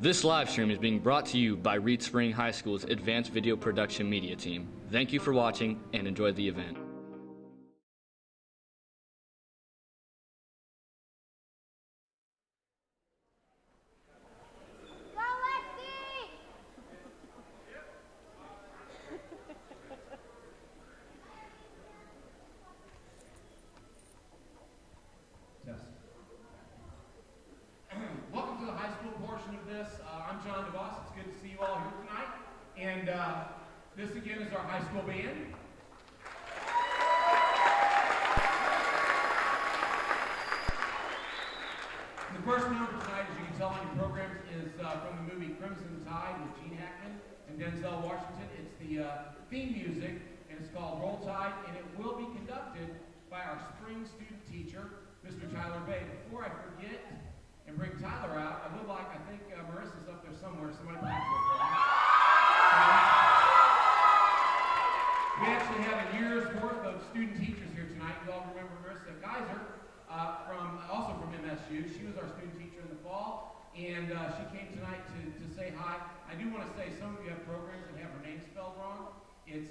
This live stream is being brought to you by Reed Spring High School's Advanced Video Production Media Team. Thank you for watching and enjoy the event. Welcome to the high school portion of this. I'm John DeVos. It's good to see you all here tonight. And this again is our high school band. The first number tonight, as you can tell on your programs, is from the movie Crimson Tide with Gene Hackman and Denzel Washington. It's the theme music, and it's called Roll Tide, and it will be conducted by our spring student teacher, Mr. Tyler Bay. Before I forget and bring Tyler out, I would like, I think Marissa's up there somewhere. Somebody come up here. We actually have a year's worth of student teachers here tonight. You all remember Marissa Geyser, also from MSU. She was our student teacher in the fall, and she came tonight to say hi. I do want to say some of you have programs that have her name spelled wrong. It's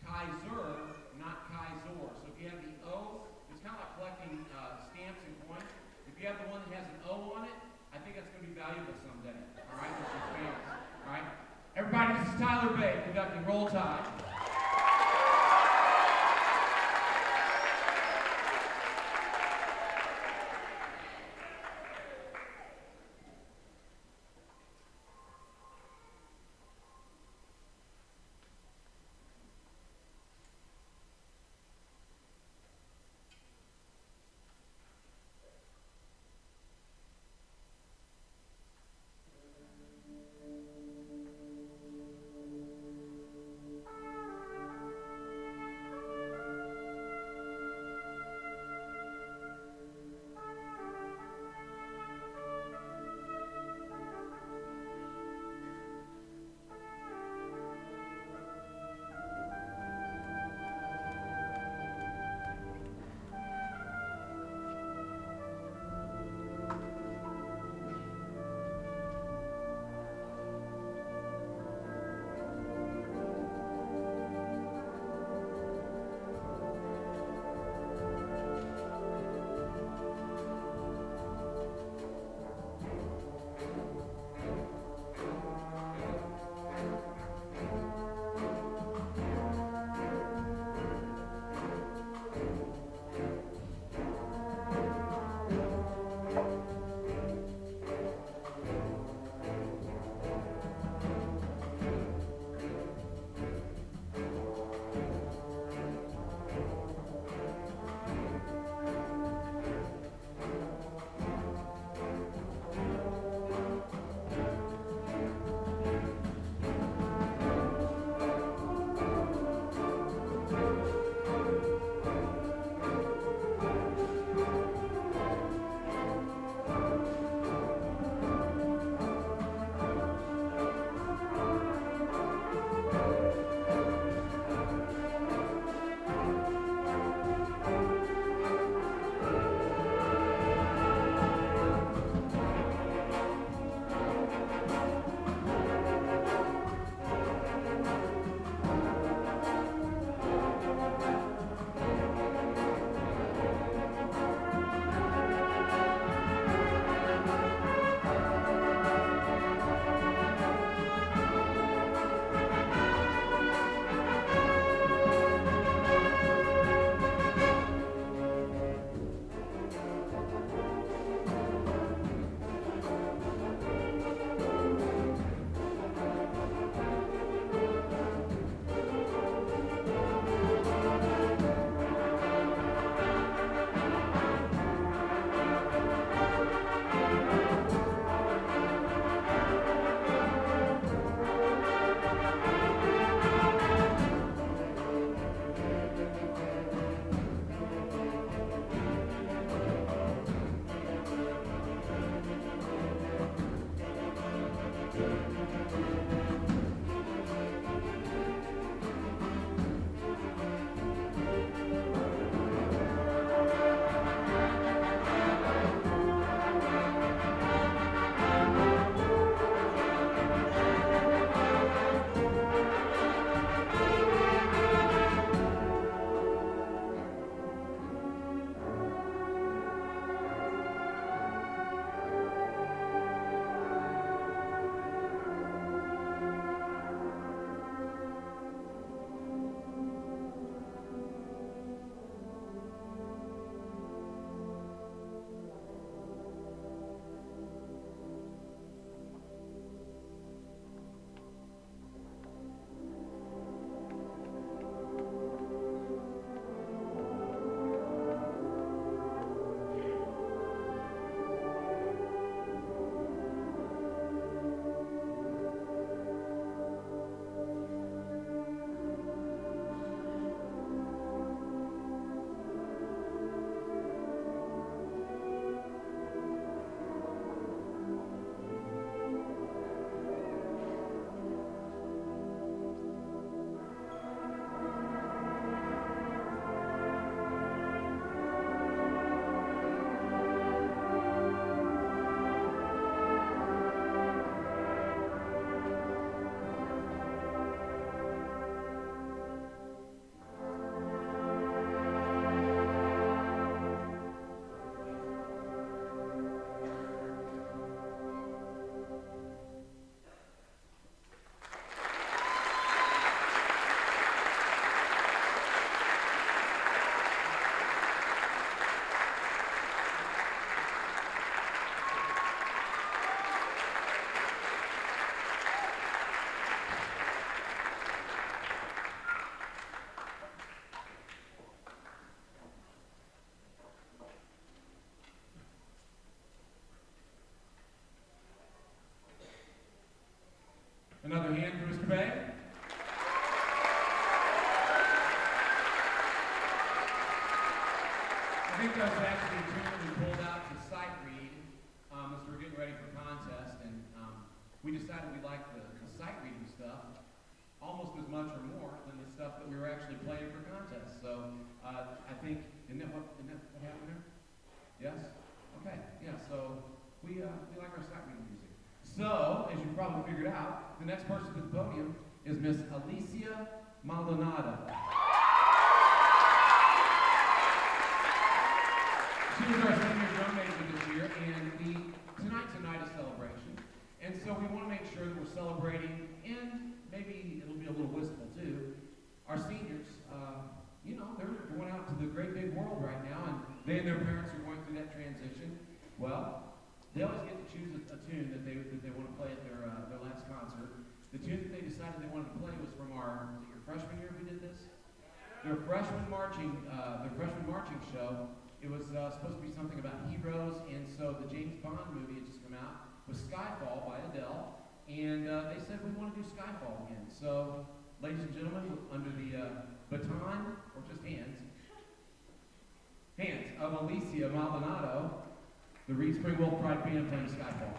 Kaiser, not Kaisor. So if you have the O, it's kind of like collecting stamps and coins. If you have the one that has an O on it, I think that's going to be valuable someday. All right, which is famous. All right, everybody, this is Tyler Bay conducting Roll Tide. Another hand for Mr. Bay. I think that was actually a tune that we pulled out to sight read as we were getting ready for contest, and we decided we liked the sight reading stuff almost as much or more than the stuff that we were actually playing for contest. So I think, isn't that what happened there? Yes? Okay, yeah, so we like our sight reading music. So, as you probably figured out, the next person to the podium is Miss Alicia Maldonado. She was our senior drum major this year, and tonight's a night of celebration. And so we want to make sure that we're celebrating, and maybe it'll be a little wistful too, our seniors. They're going out to the great big world right now, and they and their parents are going through that transition. Well, they always get to choose a tune that they want to play at their last concert. The tune that they decided they wanted to play was from your freshman year we did this? Their freshman marching show. It was supposed to be something about heroes, and so the James Bond movie had just come out with Skyfall by Adele, and they said we want to do Skyfall again. So, ladies and gentlemen, under the baton, or just hands of Alicia Maldonado, the Reed Spring Wolf Pride Band playing Skyfall.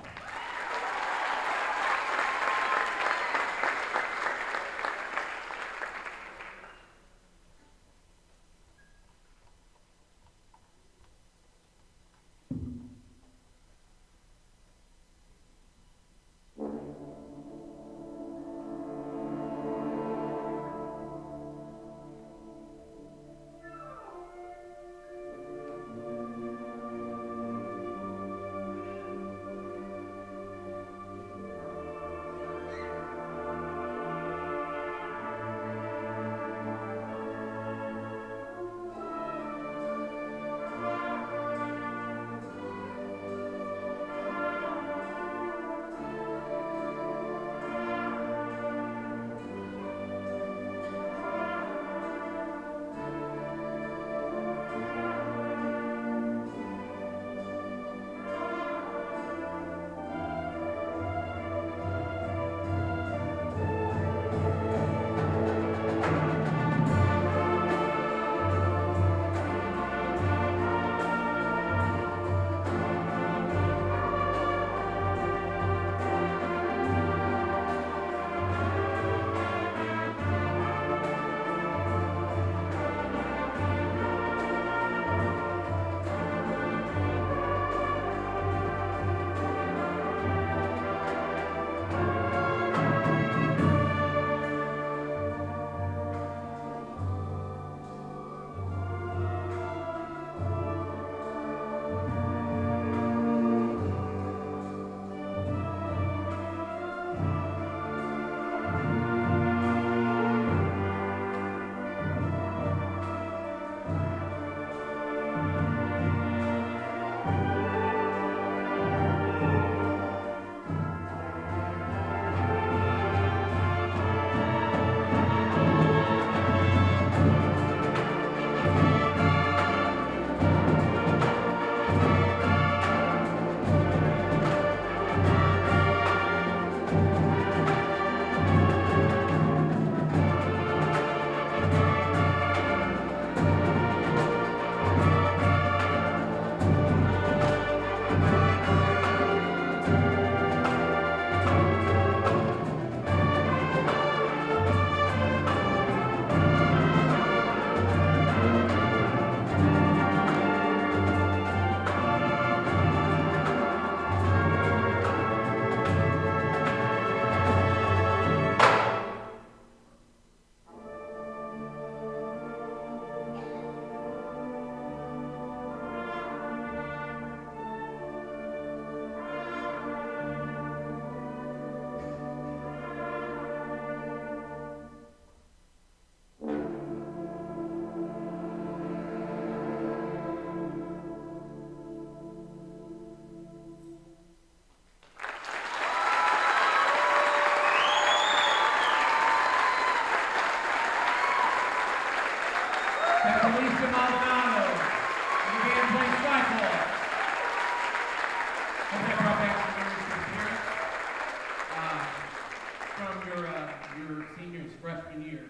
his freshman year.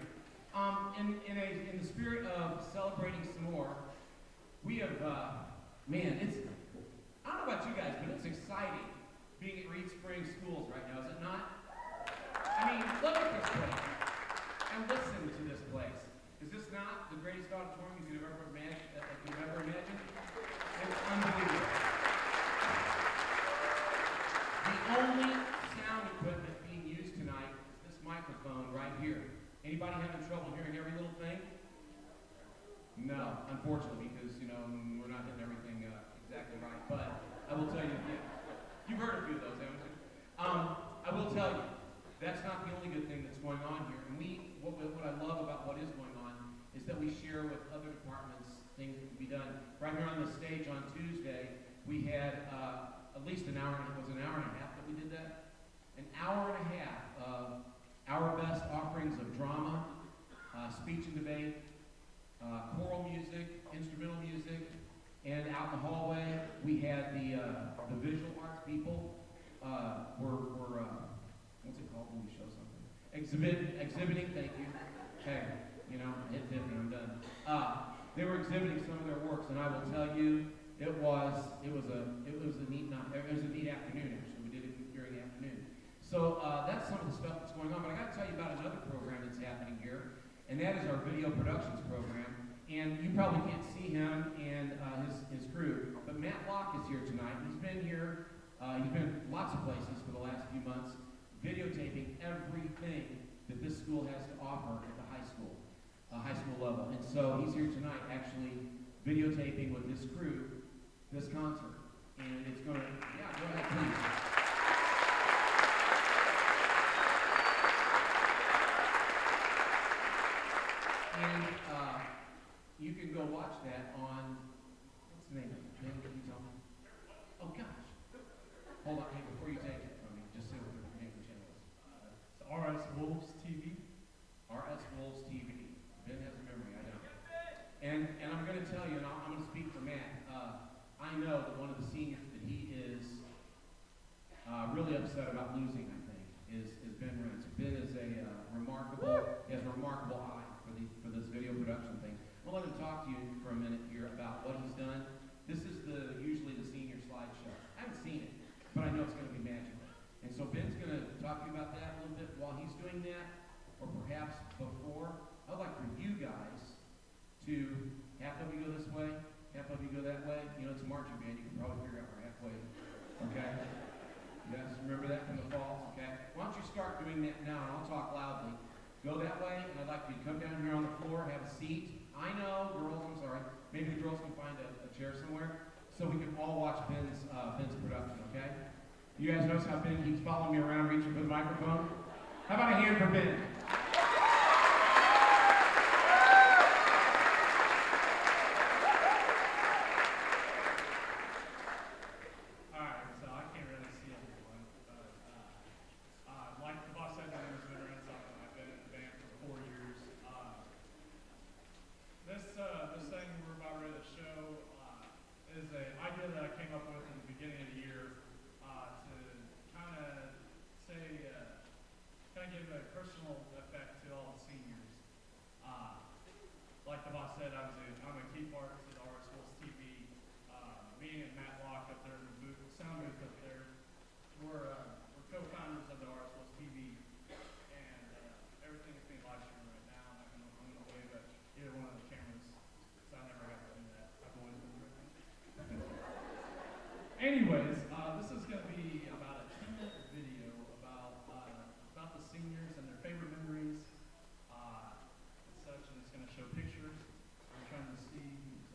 In the spirit of celebrating some more, we have, man, I don't know about you guys, but it's exciting being at Reed Spring Schools right now, is it not? I mean, look at this place and listen to this place. Is this not the greatest auditorium you could ever imagine? It's unbelievable. The only sound equipment being used tonight is this microphone right here. Anybody having trouble hearing every little thing? No, unfortunately, because, we're not hitting everything exactly right. But I will tell you, you've heard a few of those, haven't you? I will tell you, that's not the only good thing that's going on here. And what I love about what is going on is that we share with other departments things that can be done. Right here on the stage on Tuesday, we had at least an hour and a half that we did that. An hour and a half of our best offerings of drama, speech and debate, choral music, instrumental music, and out in the hallway we had the visual arts people were what's it called when you show something? Exhibiting. Thank you. Okay, hit me. I'm done. They were exhibiting some of their works, and I will tell you, it was a neat night. It was a neat afternoon. Actually, we did it during the afternoon. So that's some of the stuff that's going on. But I got to tell you about another program that's happening here, and that is our video productions program. And you probably can't see him and his crew, but Matt Locke is here tonight. He's been here. He's been lots of places for the last few months, videotaping everything that this school has to offer at the high school level. And so he's here tonight actually videotaping with his crew this concert. And it's going to, go ahead, please. And you can go watch that on, what's the name of it? Can you tell me? Oh, gosh. Hold on, hey, before you take it from me, just say what the name of the channel is. It's RS Wolves TV. RS Wolves TV. Ben has a memory, I don't. And I'm going to tell you, and I'm going to speak for Matt. I know that one of the seniors that he is really upset about losing, I think, is Ben Rentz. Ben is he has a remarkable eye for this video production thing. I'll let him talk to you for a minute here about what he's done. This is usually the senior slideshow. I haven't seen it, but I know it's going to be magical. And so Ben's going to talk to you about that a little bit while he's doing that, or perhaps before. I'd like for you guys to, half of you go this way, half of you go that way. It's a marching band. You can probably figure out we're halfway. Okay? Yes, remember that from the fall? Okay? Why don't you start doing that now, and I'll talk loudly. Go that way, and I'd like you to come down here on the floor, have a seat. I know, girls, I'm sorry. Maybe the girls can find a chair somewhere so we can all watch Ben's production, okay? You guys notice how Ben keeps following me around, reaching for the microphone? How about a hand for Ben? I'm a key part at RSHS TV. Me and Matt Locke up there in the booth, sound booth up there, we're co-founders of the RSHS TV, and everything is being live streamed right now. I'm going to wave at either one of the cameras, because I never got to do that. I've always been working. Anyways, this is going to be about a 10-minute video about the seniors and their favorite memories, and such, and it's going to show pictures. I'm trying to see who's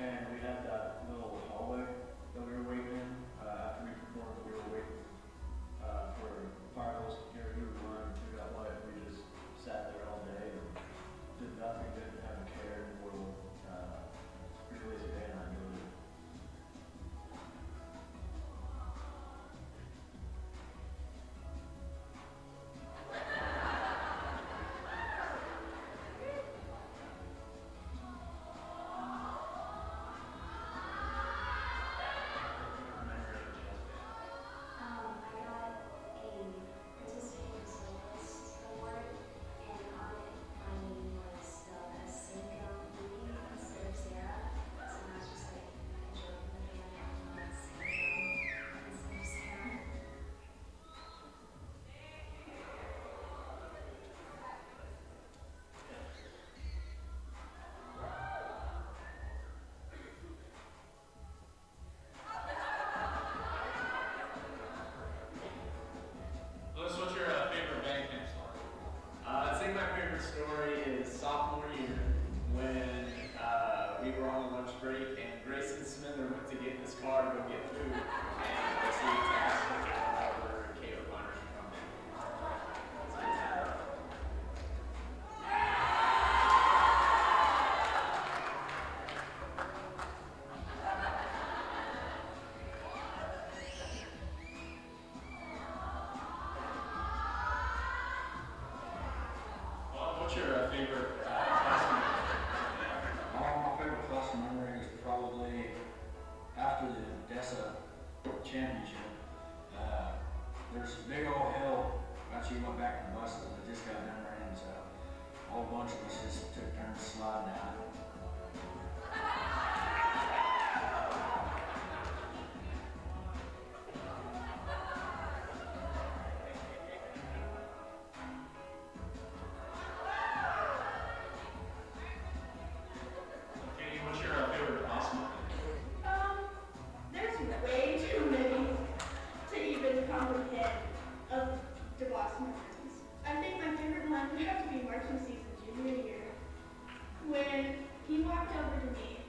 and we had that little hallway that we were waiting in after we performed. We were waiting for fire hose to carry. We were running through that light. We just sat there all day and did nothing. Didn't have a care in the world. Pretty lazy day, and I knew it. What's your favorite band camp story? I think my favorite story is sophomore year when we were on lunch break and Grayson Smither went to get in his car to go get food and received a asked for Caleb Minor to come in. What's your favorite class memory? My favorite class memory is probably after the DESA championship. There's a big old hill after you went back to the buses and it just got done raining, so a whole bunch of us just took turns sliding down. Katie, what's your favorite class memory? There's way too many to even comprehend of DeVos memories. I think my favorite one would have to be marching season junior year, when he walked over to me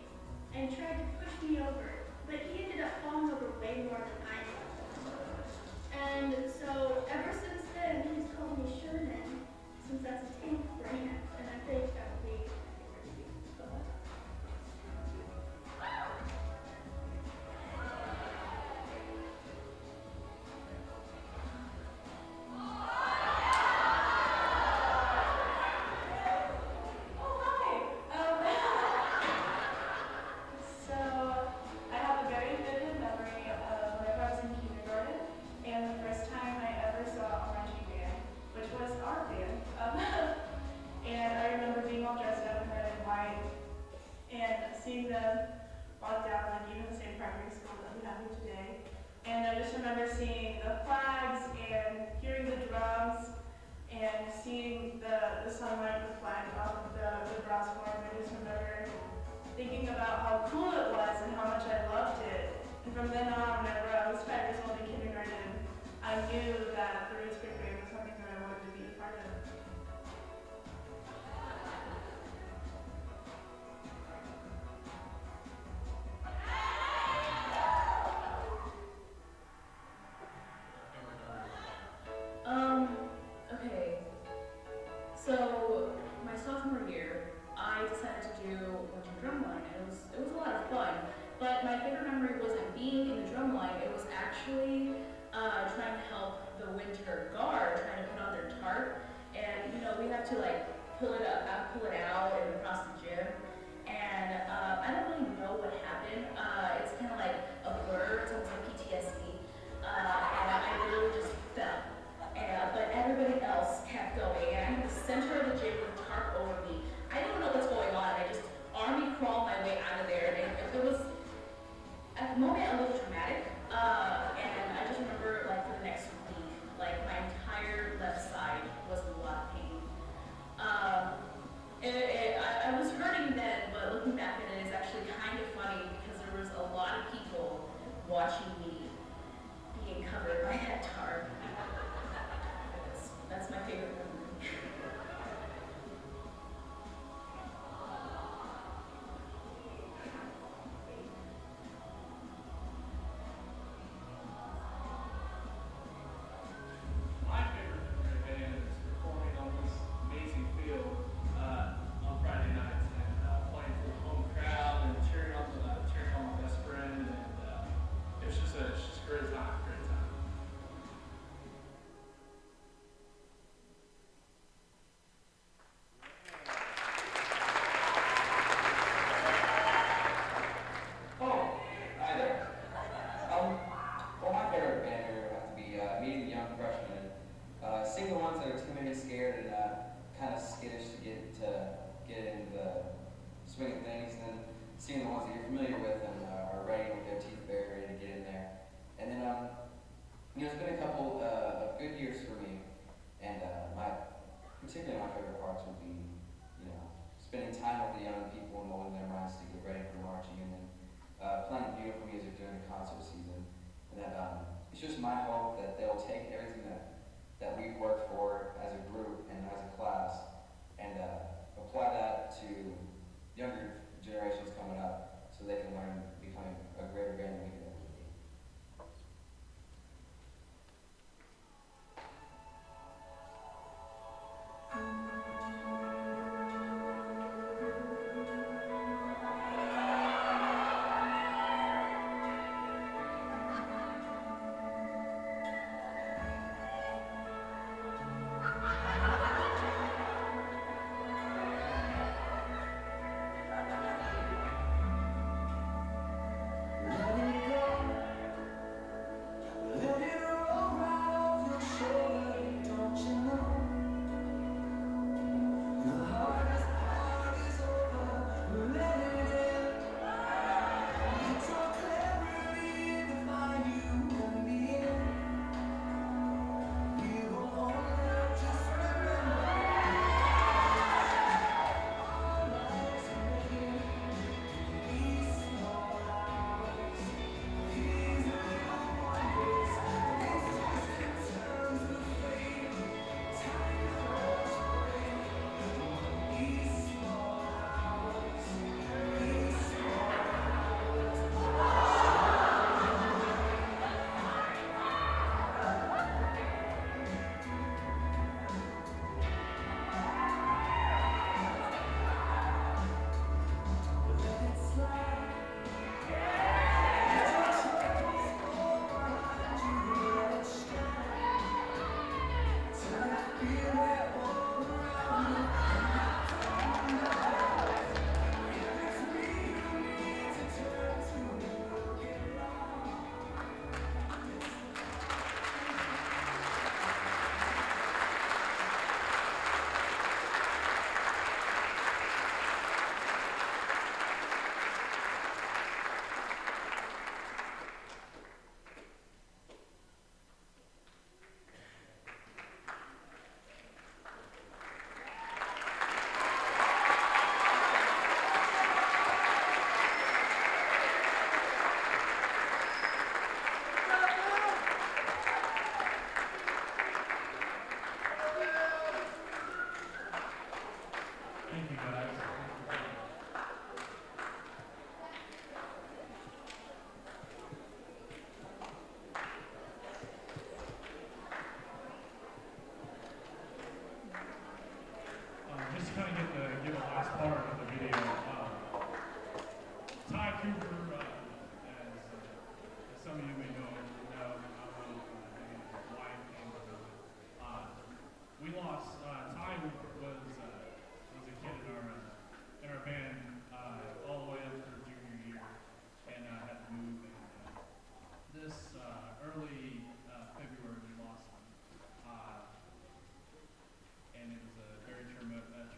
and tried to push me over, but he ended up falling over way more than I did. And so ever since then, he's called me Sherman, since that's a tank brand, and I think that would be my favorite season. So I have a very vivid memory of whenever I was in kindergarten and the first time I ever saw a marching band, which was our band. And I remember being all dressed up in red and white and seeing them walk down like even the same primary school that we have here today. And I just remember seeing the flags and hearing the drums and seeing the sunlight, the flag off of the brass form. I just remember thinking about how cool it was and how much I loved it. And from then on, whenever I was 5 years old in kindergarten, I knew that the Roots Creek Band was something that I wanted to be a part of. Okay. So my sophomore year, I decided to do marching drumline, and it was a lot of fun. But my favorite memory wasn't being in the drumline. It was actually trying to help the winter guard, trying to put on their tarp, and we have to like pull it out and across the gym. And I don't really know what happened. It's kind of like a blur. It's almost like PTSD. And I literally just fell. But everybody else kept going. And I'm in the center of the gym with a tarp over me. I don't know what's going on. I just army crawled my way out of there. And it was, at the moment, a little traumatic. And I just remember, like, for the next week, like, my entire left side was in a lot of pain. I was hurting spinning things, and then seeing the ones that you're familiar with and are ready with their teeth bared, ready to get in there. And then, it's been a couple of good years for me, and particularly my favorite parts would be, spending time with the young people and molding their minds to get ready for marching, and then playing beautiful music during the concert season. And that it's just my hope that they'll take everything that we've worked for as a group and as a class and apply that to younger generations coming up so they can learn to become a greater band than we can ever be. Thank you, guys. Just to kind of give the last part of the video. Ty Cooper, as some of you may know, his wife and we lost. Ty was a kid in our band all the way up through junior year, and had to move. And this early February, we lost him, and it was a very traumatic moment.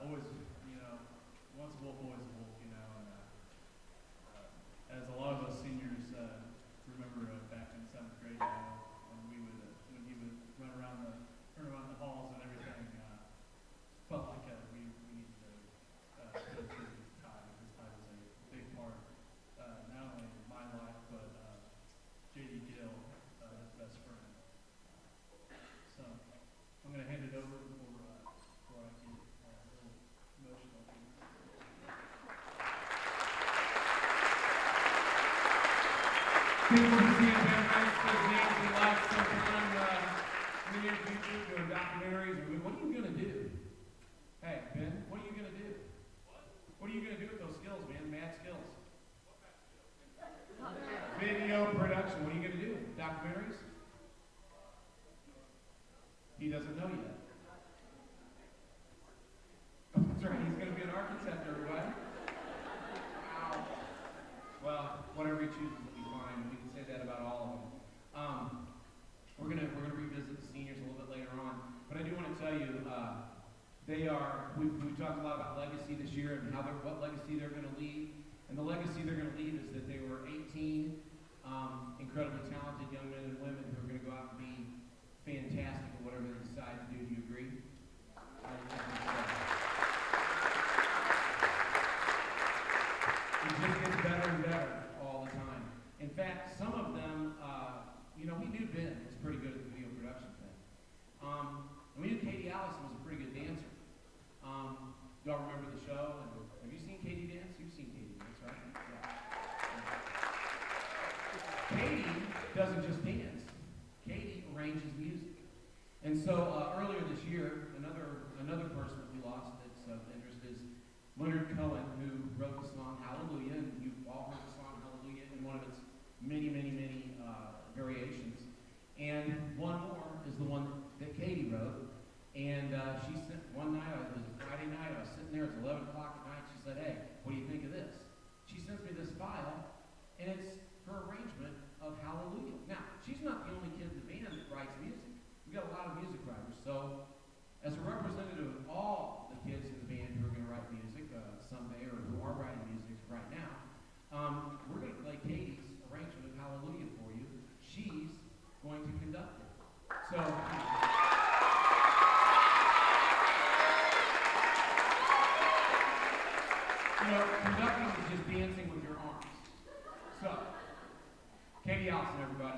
Always, once a wolf, always a wolf, and as a lot of us seniors remember back in 7th grade, when he would run around the halls and everything, felt like we needed to go through Ty, because Ty was a big part, not only in my life, but J.D. Gill, his best friend. So I'm going to hand it over before I get a little emotional. People who see a band member's names we like sometime in the near future doing documentaries. What are you going to do? Hey, Ben, what are you going to do? What are you going to do with those skills, man? Mad skills. Video production. What are you going to do? Documentaries? He doesn't know yet. That's right. He's going to be an architect, everybody. Wow. Well, whatever he chooses will be fine. We can say that about all of them. We're gonna revisit the seniors a little bit later on, but I do want to tell you. We've talked a lot about legacy this year and what legacy they're going to leave. And the legacy they're going to leave is that they were 18 incredibly talented young men and women who are going to go out and be fantastic at whatever they decide to do. Do you agree? It just gets better and better all the time. In fact, some of them, we knew Ben was pretty good at the video production thing. And we knew Katie Allison was a pretty good dancer. Y'all remember the show? And have you seen Katie dance? You've seen Katie dance, right? Yeah. Katie doesn't just dance. Katie arranges music. And so earlier this year, another person that we lost that's of interest is Leonard Cohen, who wrote the song Hallelujah, and you've all heard the song Hallelujah in one of its many, many, many variations. And one more is the one that Katie wrote. And she sent one night, it was a Friday night, I was sitting there, it's 11 o'clock at night, she said, hey, what do you think of this? She sends me this file, and it's her arrangement of Hallelujah. Now, she's not the only kid in the band that writes music. We've got a lot of music writers. So, as a representative of all the kids in the band who are going to write music someday, or who are writing music right now, we're going to play Katie's arrangement of Hallelujah for you. She's going to conduct it. So, conducting is just dancing with your arms. So, Katie Allison, everybody.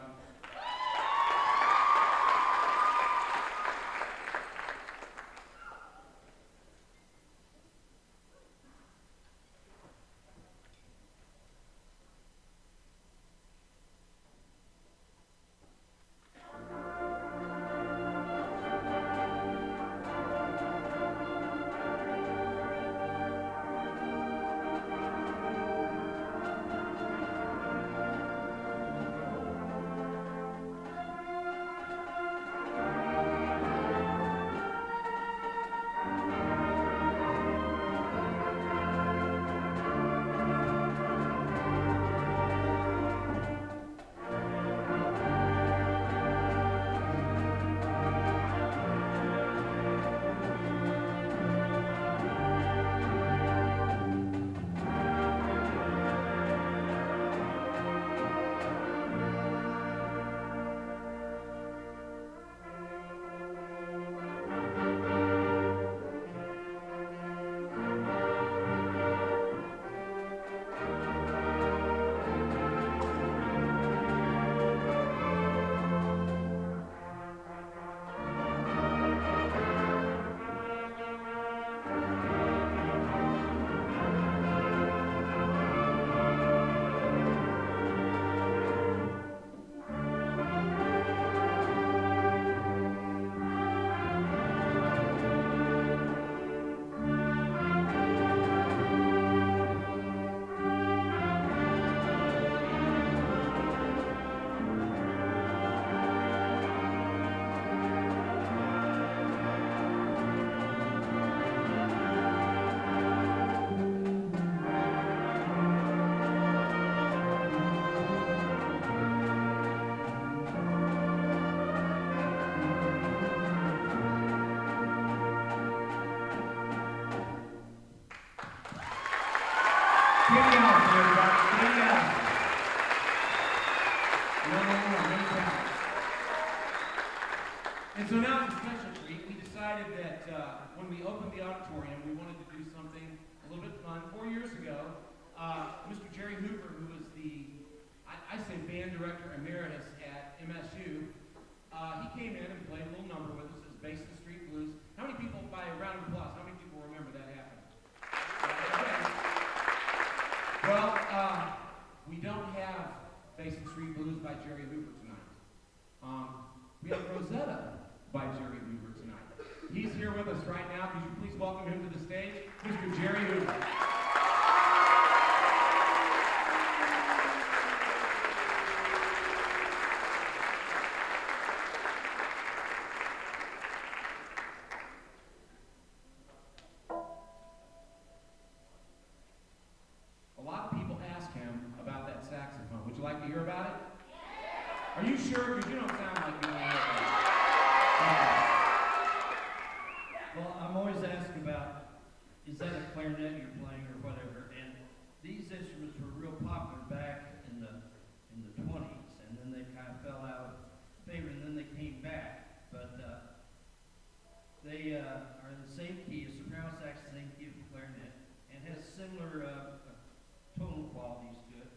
And so now it's a special treat. We decided that when we opened the auditorium, we wanted to do something a little bit fun. 4 years ago, Mr. Jerry Hoover, who was the, I say band director emeritus at MSU, he came in and played a little number with us as Basin Street Blues. How many people, by a round of applause, how many people remember that happened? Okay. Well, we don't have Basin Street Blues by Jerry Hoover tonight. We have Rosetta by Jerry Hoover tonight. He's here with us right now. Could you please welcome him to the stage, Mr. Jerry Hoover. A lot of people ask him about that saxophone. Would you like to hear about it? Are you sure? Because you don't sound like you want to hear about it. Well, I'm always asked about, is that a clarinet you're playing or whatever? And these instruments were real popular back in the 20s, and then they kind of fell out of favor, and then they came back. But they are in the same key, a soprano sax, same key as the clarinet, and has similar tonal qualities to it,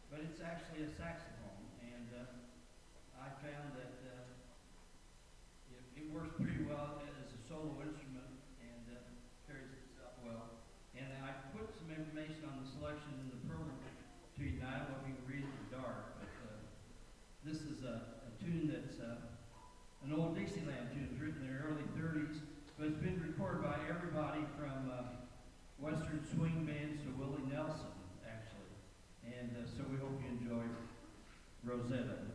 but it's actually a saxophone. And I found that it works pretty well as a solo instrument and carries itself well. And I put some information on the selection in the program to you tonight. I don't know if you can read it in the dark, but this is a tune that's an old Dixieland tune. It was written in the early 30s, but it's been recorded by everybody from Western swing bands to Willie Nelson, actually. And so we hope you enjoy Rosetta.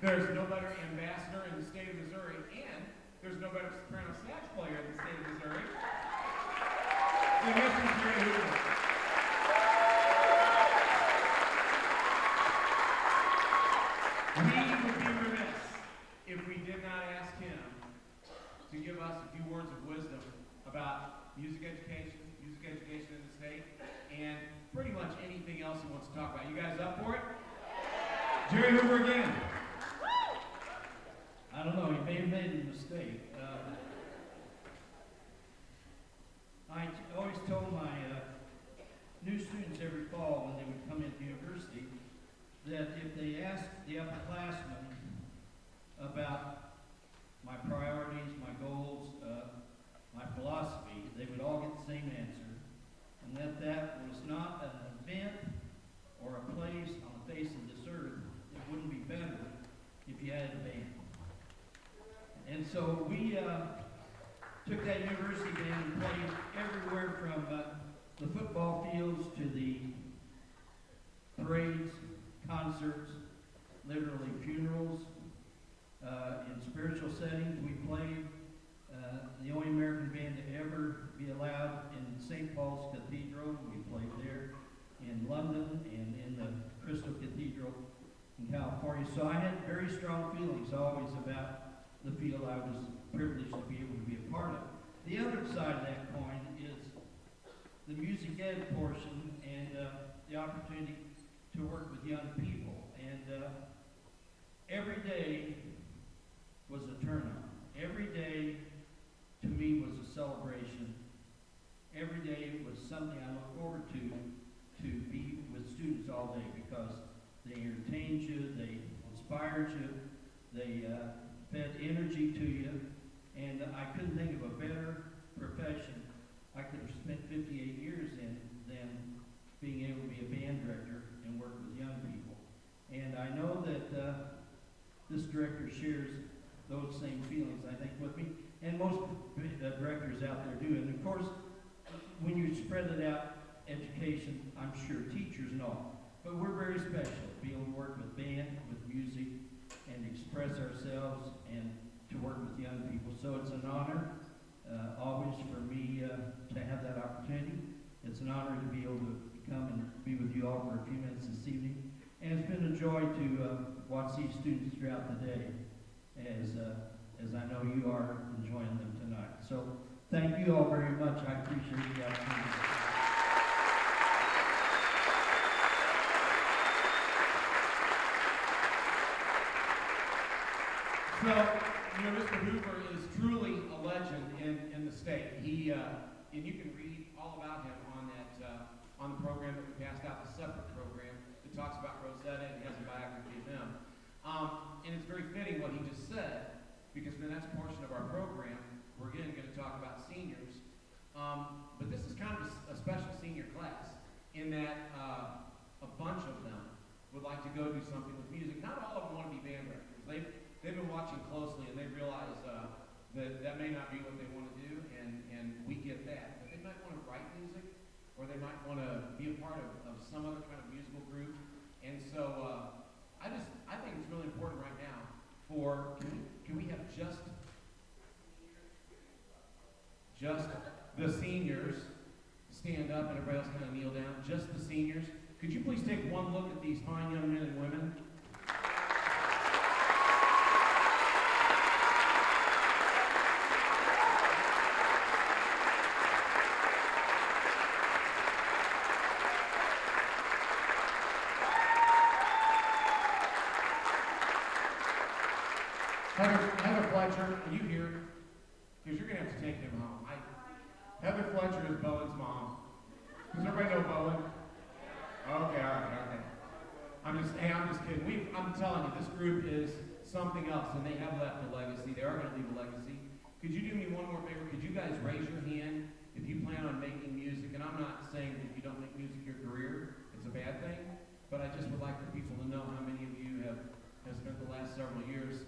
There's no better ambassador in the state of Missouri, and there's no better soprano sax player in the state of Missouri than Mr. Jerry Hoover. We would be remiss if we did not ask him to give us a few words of wisdom about music education in the state, and pretty much anything else he wants to talk about. You guys up for it? Jerry Hoover again. I don't know, he may have made a mistake. I always told my new students every fall when they would come into university that if they asked the upperclassmen about my priorities, my goals, my philosophy, they would all get the same answer, and that was not an event or a place on the face of this earth that wouldn't be better if you had a band. And so we took that university band and played everywhere from the football fields to the parades, concerts, literally funerals. In spiritual settings, we played the only American band to ever be allowed in St. Paul's Cathedral. We played there in London and in the Crystal Cathedral in California. So I had very strong feelings always about the field I was privileged to be able to be a part of. The other side of that coin is the music ed portion and the opportunity to work with young people. And every day was a turn on. Every day to me was a celebration. Every day was something I look forward to be with students all day because they entertained you, they inspired you, they fed energy to you, and I couldn't think of a better profession I could have spent 58 years in than being able to be a band director and work with young people. And I know that this director shares those same feelings, I think, with me, and most directors out there do. And of course, when you spread it out, education, I'm sure teachers know. But we're very special to be able to work with band, with music, and express ourselves and to work with young people. So it's an honor always for me to have that opportunity. It's an honor to be able to come and be with you all for a few minutes this evening. And it's been a joy to watch these students throughout the day as I know you are enjoying them tonight. So thank you all very much. I appreciate the opportunity. So, Mr. Hoover is truly a legend in the state. He and you can read all about him on that on the program that we passed out, the separate program that talks about Rosetta and has a biography of him. And it's very fitting what he just said, because in the next portion of our program, we're again going to talk about seniors. But this is kind of a special senior class in that a bunch of them would like to go do something with music. Not all of them want to be band directors. They've been watching closely and they realize that may not be what they want to do, and we get that. But they might want to write music, or they might want to be a part of some other kind of musical group. And so I think it's really important right now for, can we have just the seniors stand up and everybody else kind of kneel down? Just the seniors. Could you please take one look at these fine young men and women? Heather Fletcher, are you here? Because you're going to have to take him home. Heather Fletcher is Bowen's mom. Does everybody know Bowen? Okay, all right. I'm just kidding. I'm telling you, this group is something else, and they have left a legacy. They are going to leave a legacy. Could you do me one more favor? Could you guys raise your hand if you plan on making music? And I'm not saying that if you don't make music your career, it's a bad thing, but I just would like for people to know how many of you have spent the last several years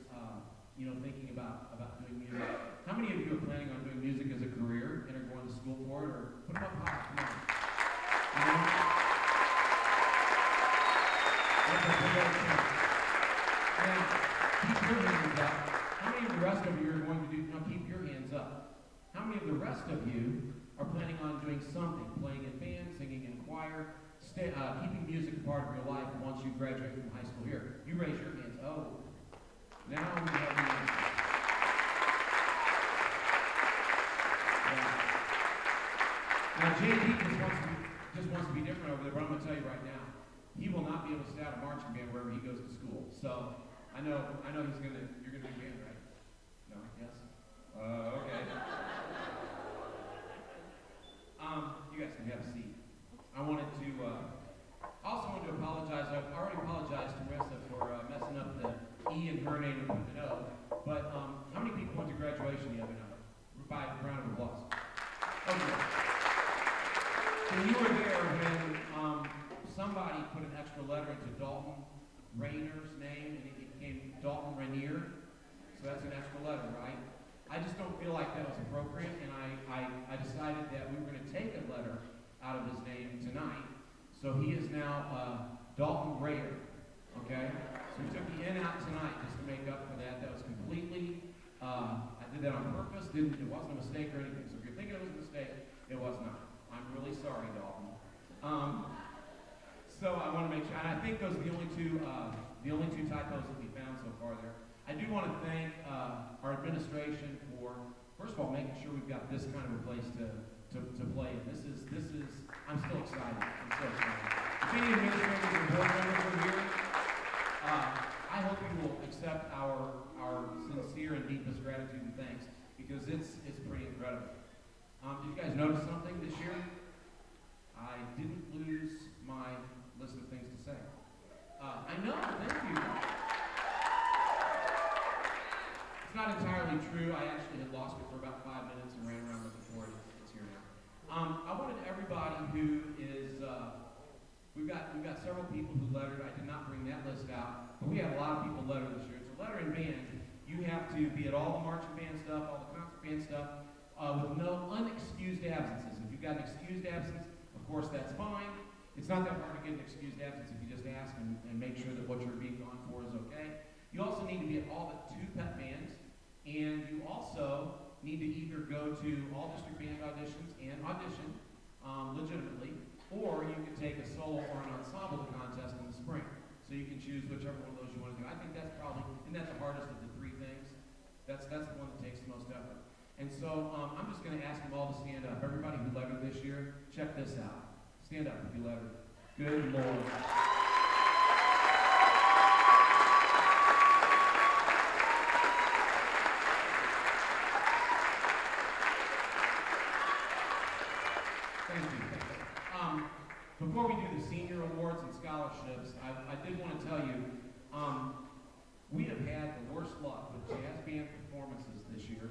thinking about doing music. How many of you are planning on doing music as a career and are going to school for it? Or put them up high, come on. That's a big old thing. And keep your hands up. How many of the rest of you are going to do, keep your hands up. How many of the rest of you are planning on doing something, playing in band, singing in choir, keeping music a part of your life once you graduate from high school here? You raise your hands. Oh. Now we have the answer. Now JD just wants to be different over good, but I'm going to tell you right now, he will not be able to stay out of marching band wherever he goes to school. So I know you're going to do band, right? No? Yes? Okay. You guys can have a seat. I also wanted to apologize. I've already apologized to Marissa for messing up the E in her name and putting an O. But how many people went to graduation the other night? By a round of applause. Okay. So you were there when somebody put an extra letter into Dalton Rainer's name, and it became Dalton Rainier. So that's an extra letter, right? I just don't feel like that was appropriate, and I decided that we were going to take a letter out of his name tonight. So he is now Dalton Rayer, okay? So we took the N out tonight just to make up for that. That was completely, I did that on purpose. It wasn't a mistake or anything. So if you're thinking it was a mistake, it was not. I'm really sorry, Dalton. So I want to make sure, and I think those are the only two typos that we found so far there. I do want to thank our administration for, first of all, making sure we've got this kind of a place to play in. This is, I'm still excited. I'm so excited. If any administrators and board members are here, I hope you will accept our sincere and deepest gratitude and thanks, because it's pretty incredible. Did you guys notice something this year? I didn't lose my list of things to say. I know, thank you. It's not entirely true. I actually had lost it for about 5 minutes and ran around looking for it. It's here now. I wanted everybody who is, we've got several people who lettered. I did not bring that list out, but we had a lot of people letter this year. It's a letter in band. You have to be at all the marching band stuff, all the concert band stuff, with no unexcused absences. If you've got an excused absence, of course that's fine. It's not that hard to get an excused absence if you just ask and make sure that what you're being gone for is okay. You also need to be at all but 2 pep bands, and you also need to either go to all district band auditions and audition legitimately, or you can take a solo or an ensemble contest in the spring. So you can choose whichever one of those you want to do. I think that's probably, isn't that the hardest of the 3 things? That's the one that takes the most effort. And so I'm just going to ask them all to stand up. Everybody who lettered this year, check this out. Stand up if you lettered. Good Lord. Thank you. Before we do the senior awards and scholarships, I did want to tell you, we have had the worst luck with jazz band performances this year.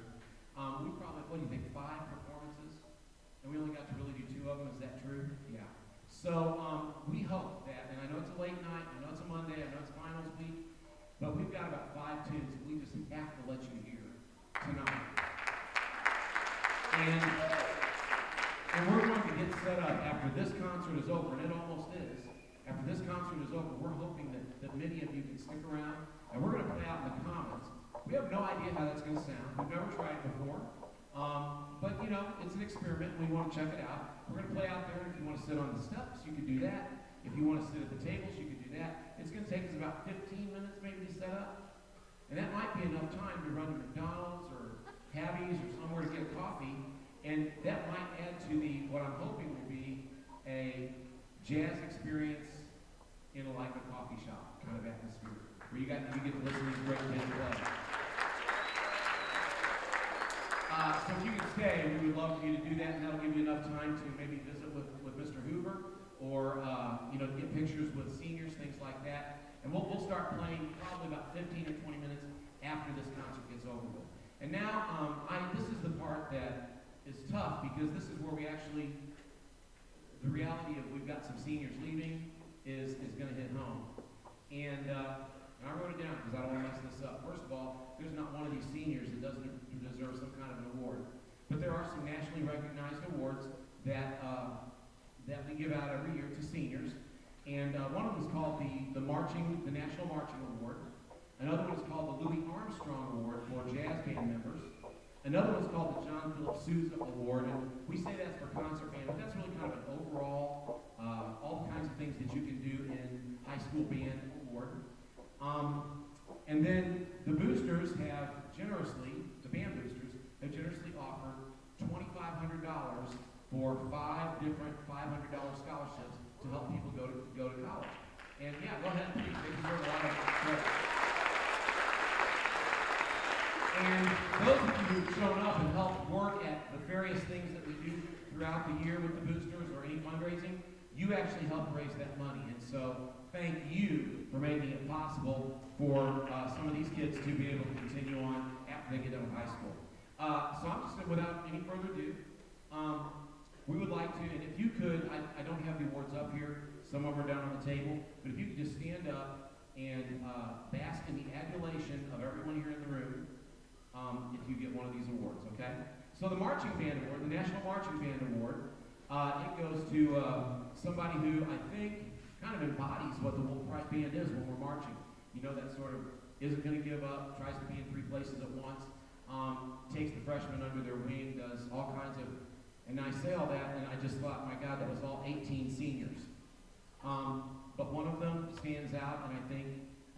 We probably, what do you think, 5 performances? And we only got to really do 2 of them, is that true? Yeah. So we hope that, and I know it's a late night, I know it's a Monday, I know it's finals week, but we've got about 5 tunes that we just have to let you hear tonight. And we're going to get set up after this concert is over, and it almost is. After this concert is over, we're hoping that many of you can stick around, and we're going to play out in the Commons. We have no idea how that's going to sound. We've never tried it before. But, you know, it's an experiment. We want to check it out. We're going to play out there, and if you want to sit on the steps, you can do that. If you want to sit at the tables, you can do that. It's going to take us about 15 minutes maybe to set up. And that might be enough time to run to McDonald's or Habby's or somewhere to get a coffee. And that might add to what I'm hoping will be a jazz experience in a coffee shop kind of atmosphere, where you get to listen to these great kids play. So if you can stay, we would love for you to do that, and that'll give you enough time to maybe visit with Mr. Hoover, or to get pictures with seniors, things like that. And we'll start playing probably about 15 or 20 minutes after this concert gets over with. And now, this is the part that is tough, because this is where we actually, the reality of we've got some seniors leaving is going to hit home. And I wrote it down because I don't want to mess this up. First of all, there's not one of these seniors that doesn't deserve some kind of an award. But there are some nationally recognized awards that we give out every year to seniors. And one of them is called the National Marching Award. Another one is called the Louis Armstrong Award for jazz band members. Another one's called the John Philip Sousa Award, and we say that's for concert band, but that's really kind of an overall, all the kinds of things that you can do in high school band award. And then the boosters have generously, the band boosters, have generously offered $2,500 for 5 different $500 scholarships to to help people go to college. And yeah, go ahead, please. They deserve a lot of credit. And those of you who've shown up and helped work at the various things that we do throughout the year with the boosters or any fundraising, you actually helped raise that money. And so thank you for making it possible for some of these kids to be able to continue on after they get done with high school. So I'm just, without any further ado, we would like to, and if you could, I don't have the awards up here, some of them are down on the table, but if you could just stand up and bask in the adulation of everyone here in the room, if you get one of these awards, okay? So the Marching Band Award, the National Marching Band Award, it goes to somebody who I think kind of embodies what the Wolf Pride Band is when we're marching. You know, that sort of isn't going to give up, tries to be in 3 places at once, takes the freshmen under their wing, does all kinds of, and I say all that, and I just thought, my God, that was all 18 seniors. But one of them stands out, and I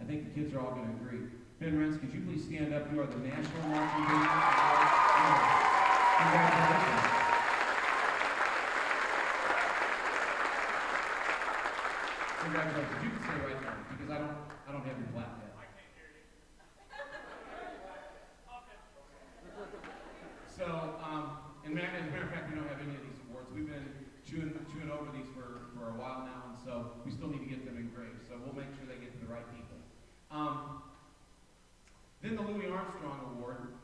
think the kids are all going to agree. Ben Rentz, could you please stand up? You are the National Marching Band Award. Congratulations. Congratulations. You can stay right there because I don't have your plaque yet. I can't hear you. So, as a matter of fact, we don't have any of these awards. We've been chewing over these for a while now, and so we still need to get them engraved. So we'll make sure they get to the right people. Then the Louis Armstrong Award.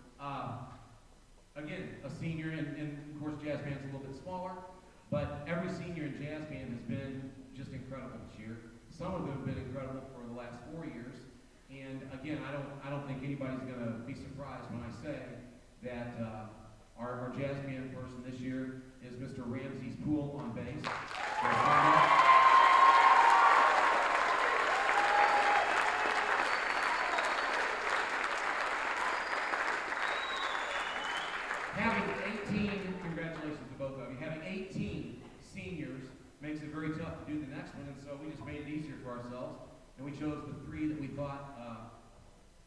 Again, a senior, and of course jazz band's a little bit smaller, but every senior in jazz band has been just incredible this year. Some of them have been incredible for the last 4 years. And again, I don't think anybody's going to be surprised when I say that our jazz band person this year is Mr. Ramses Poole on bass. Having 18, congratulations to both of you, having 18 seniors makes it very tough to do the next one, and so we just made it easier for ourselves, and we chose the 3 that we thought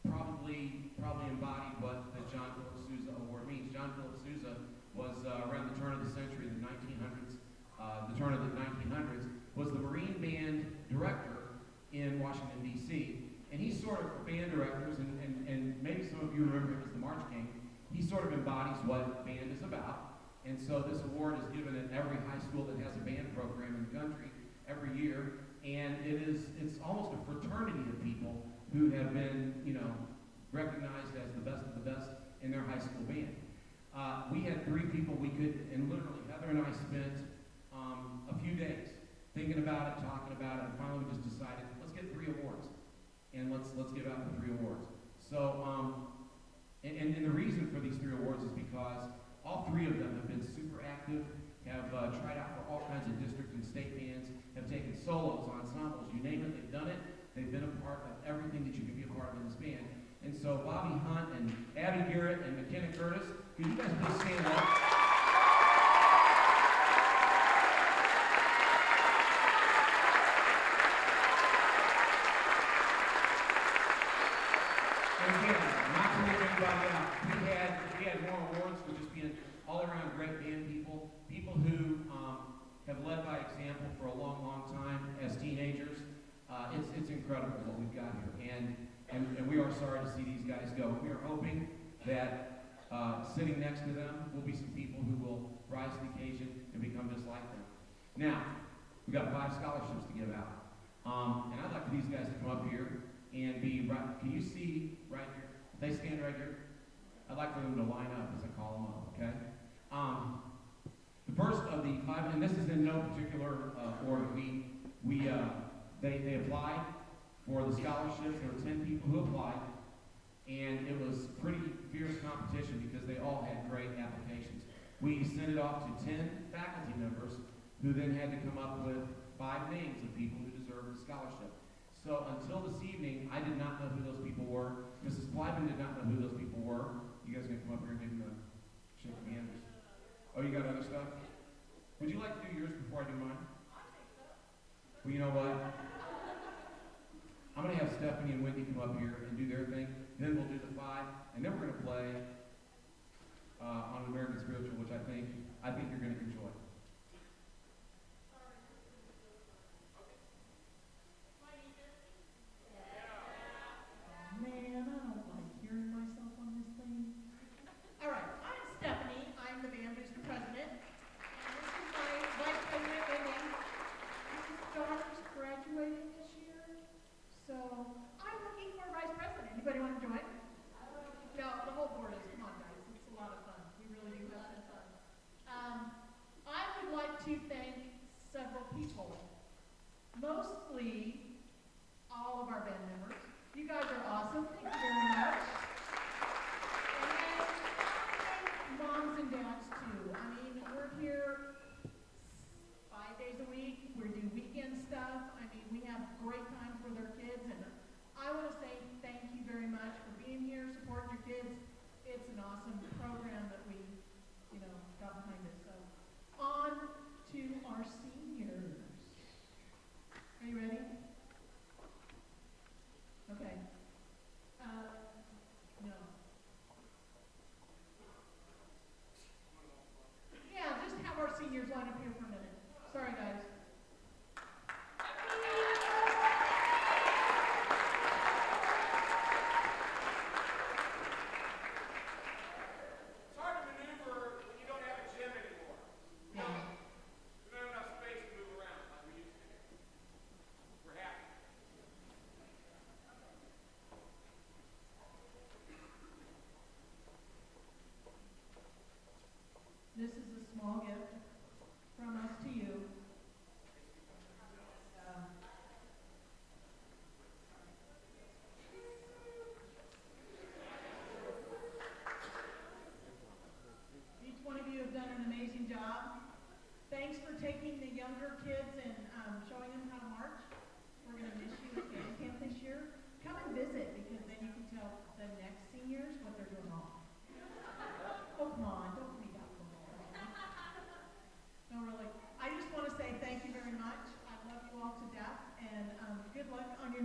probably embodied what the John Philip Sousa Award means. John Philip Sousa was around the turn of the century, the 1900s, was the Marine Band director in Washington, D.C., and he's sort of for band directors, and maybe some of you remember him as the March King. He sort of embodies what band is about, and so this award is given at every high school that has a band program in the country every year, and it's almost a fraternity of people who have been, recognized as the best of the best in their high school band. We had 3 people we could, and literally Heather and I spent a few days thinking about it, talking about it, and finally we just decided, let's get 3 awards, and let's give out the 3 awards. So, and the reason for these 3 awards is because all 3 of them have been super active, have tried out for all kinds of district and state bands, have taken solos, ensembles, you name it, they've done it. They've been a part of everything that you can be a part of in this band. And so Bobby Hunt and Abby Garrett and McKenna Curtis, could you guys please stand up? And again, not to leave anybody out, we had more awards for just being all around great band people, people who have led by example for a long, long time as teenagers. It's incredible what we've got here, and we are sorry to see these guys go. We are hoping that sitting next to them will be some people who will rise to the occasion and become just like them. Now, we've got 5 scholarships to give out, and I'd like for these guys to come up here and be right. Can you see right here? If they stand right here, I'd like for them to line up as I call them up. Okay. The first of the 5, and this is in no particular order. They applied for the scholarships. There were 10 people who applied, and it was pretty fierce competition because they all had great applications. We sent it off to 10 faculty members who then had to come up with 5 names of people who deserved the scholarship. So until this evening, I did not know who those people were. Mrs. Blyben did not know who those people were. You guys are going to come up here and give them a shake of hands. Oh, you got other stuff? Would you like to do yours before I do mine? Well, you know what? I'm going to have Stephanie and Wendy come up here and do their thing. Then we'll do the 5, and then we're going to play on American Spiritual, which I think you're going to enjoy.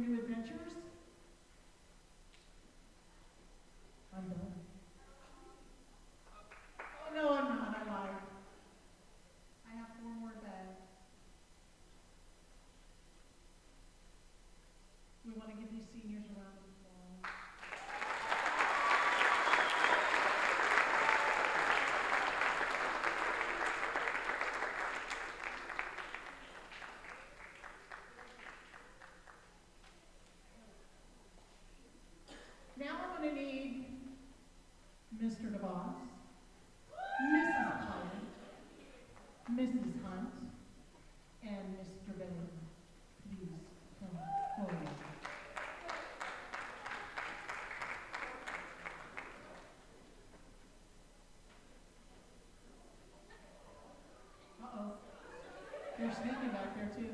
your new adventures? I'm done. Oh, no, I'm not. I lied. I have 4 more bags. We want to give these seniors a round of applause. Now we're going to need Mr. DeVos, Mrs. Collins, Mrs. Hunt, and Mr. Bailey. Please come forward. Uh-oh. They're sneaking back there, too.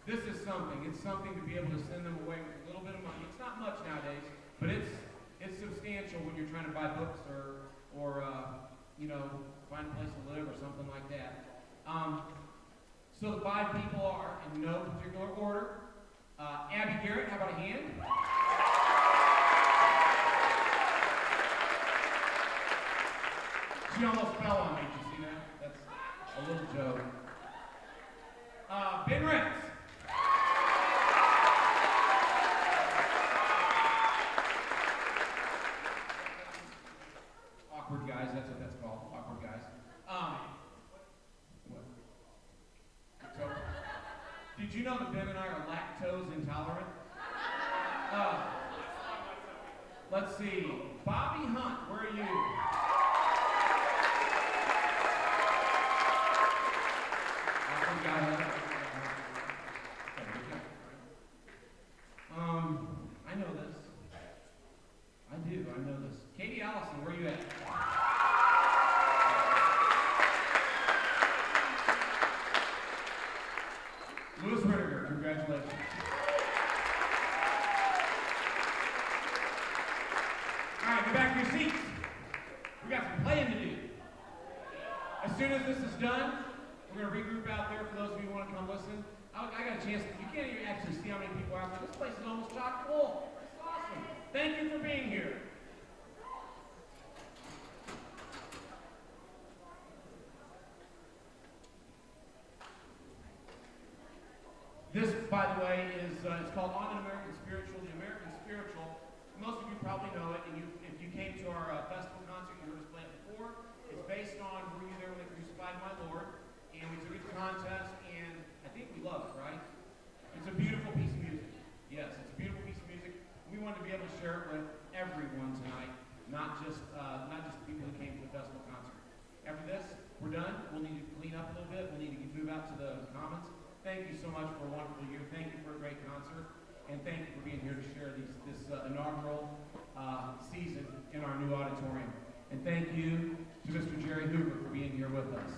This is something. It's something to be able to send them away with a little bit of money. It's not much nowadays, but it's substantial when you're trying to buy books or you know, find a place to live or something like that. So the 5 people are in no particular order. Abby Garrett, how about a hand? She almost fell on me. Did you see that? That's a little joke. Ben Rentz. Awkward guys, that's what that's called. Awkward guys. What? So, did you know that Ben and I are lactose intolerant? Let's see. Bobby Hunt, where are you? Awkward guy. I know this. I know this. Katie Allison, where are you at? Louis Ritter, congratulations. All right, go back to your seats. We got some playing to do. As soon as this is done, we're going to regroup out there for those of you who want to come listen. I got a chance. You can't even actually see how many people are out there. This place is almost chock full. It's awesome. Thank you for being here. This, by the way, is it's called On an American Spiritual, the American Spiritual. Most of you probably know it, and if you came to our festival concert, you heard us play it before. It's based on Were You There When They Crucified My Lord? And we took it to contest, and I think we love it, right? It's a beautiful piece of music. Yes, it's a beautiful piece of music. We wanted to be able to share it with everyone tonight, not just the people who came to the festival concert. After this, we're done. We'll need to clean up a little bit. We'll need to move out to the commons. Thank you so much for a wonderful year. Thank you for a great concert. And thank you for being here to share this inaugural season in our new auditorium. And thank you to Mr. Jerry Hoover for being here with us.